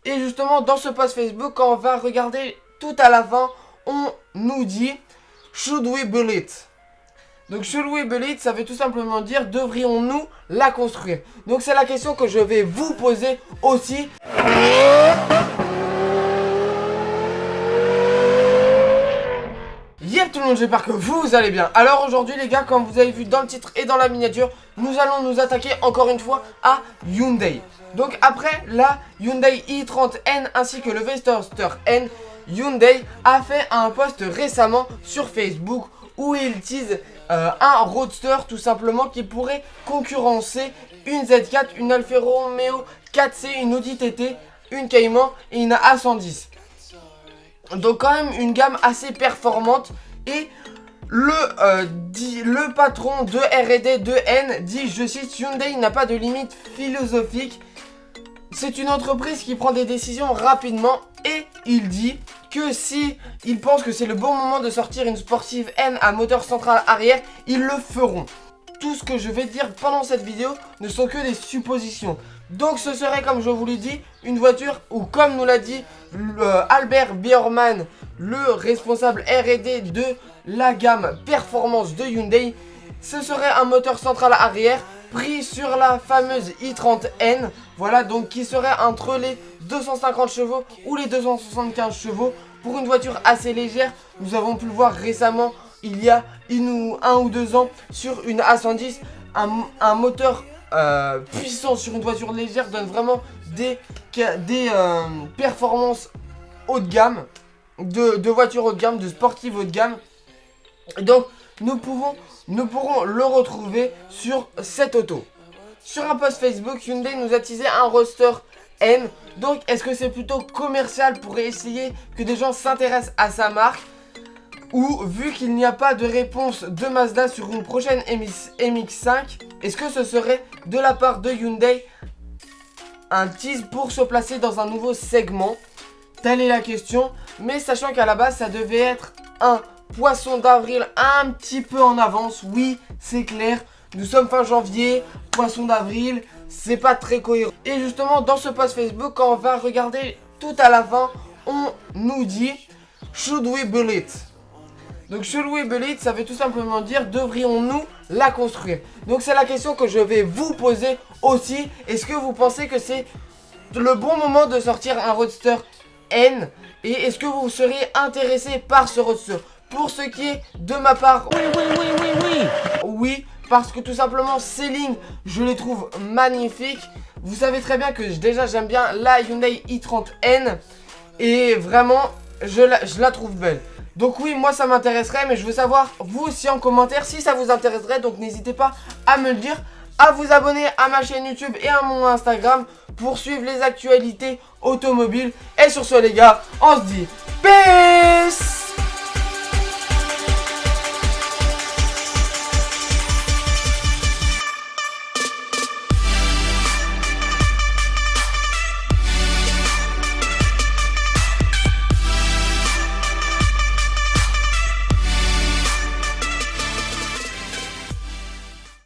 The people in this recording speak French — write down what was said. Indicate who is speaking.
Speaker 1: Et justement dans ce post Facebook, quand on va regarder tout à la fin, on nous dit Should we build it? Donc should we build it, ça veut tout simplement dire devrions-nous la construire? Donc c'est la question que je vais vous poser aussi. Yep tout le monde, j'espère que vous allez bien. Alors aujourd'hui les gars, comme vous avez vu dans le titre et dans la miniature, nous allons nous attaquer encore une fois à Hyundai. Donc après la Hyundai i30N ainsi que le Veloster N, Hyundai a fait un post récemment sur Facebook où il tease un roadster tout simplement qui pourrait concurrencer une Z4, une Alfa Romeo 4C, une Audi TT, une Cayman et une A110. Donc quand même une gamme assez performante. Et le patron de R&D de N dit, je cite, Hyundai n'a pas de limite philosophique. C'est une entreprise qui prend des décisions rapidement. Et il dit que si ils pensent que c'est le bon moment de sortir une sportive N à moteur central arrière, ils le feront. Tout ce que je vais dire pendant cette vidéo ne sont que des suppositions. Donc ce serait, comme je vous l'ai dit, une voiture où, comme nous l'a dit Albert Biermann, le responsable R&D de la gamme performance de Hyundai, ce serait un moteur central arrière pris sur la fameuse i30N, voilà, donc qui serait entre les 250 chevaux ou les 275 chevaux pour une voiture assez légère. Nous avons pu le voir récemment, il y a 1 ou 2 ans, sur une A110, un moteur puissant sur une voiture légère donne vraiment des performances haut de gamme, de voitures haut de gamme, de sportives haut de gamme. Donc nous pourrons le retrouver sur cette auto. Sur un post Facebook, Hyundai nous a teasé un roadster N. Donc est-ce que c'est plutôt commercial pour essayer que des gens s'intéressent à sa marque, ou vu qu'il n'y a pas de réponse de Mazda sur une prochaine MX-5, est-ce que ce serait de la part de Hyundai un tease pour se placer dans un nouveau segment? Telle est la question. Mais sachant qu'à la base ça devait être un poisson d'avril un petit peu en avance. Oui, c'est clair, nous sommes fin janvier, poisson d'avril, c'est pas très cohérent. Et justement dans ce post Facebook, quand on va regarder tout à la fin, on nous dit Should we build it? Donc should we build it, ça veut tout simplement dire devrions-nous la construire? Donc c'est la question que je vais vous poser aussi. Est-ce que vous pensez que c'est le bon moment de sortir un roadster N? Et est-ce que vous seriez intéressé par ce roadster? Pour ce qui est de ma part, oui, parce que tout simplement ces lignes, je les trouve magnifiques. Vous savez très bien que déjà j'aime bien la Hyundai i30N. Et vraiment, je la trouve belle. Donc oui, moi ça m'intéresserait, mais je veux savoir vous aussi en commentaire si ça vous intéresserait. Donc n'hésitez pas à me le dire, à vous abonner à ma chaîne YouTube et à mon Instagram pour suivre les actualités automobiles. Et sur ce les gars, on se dit peace.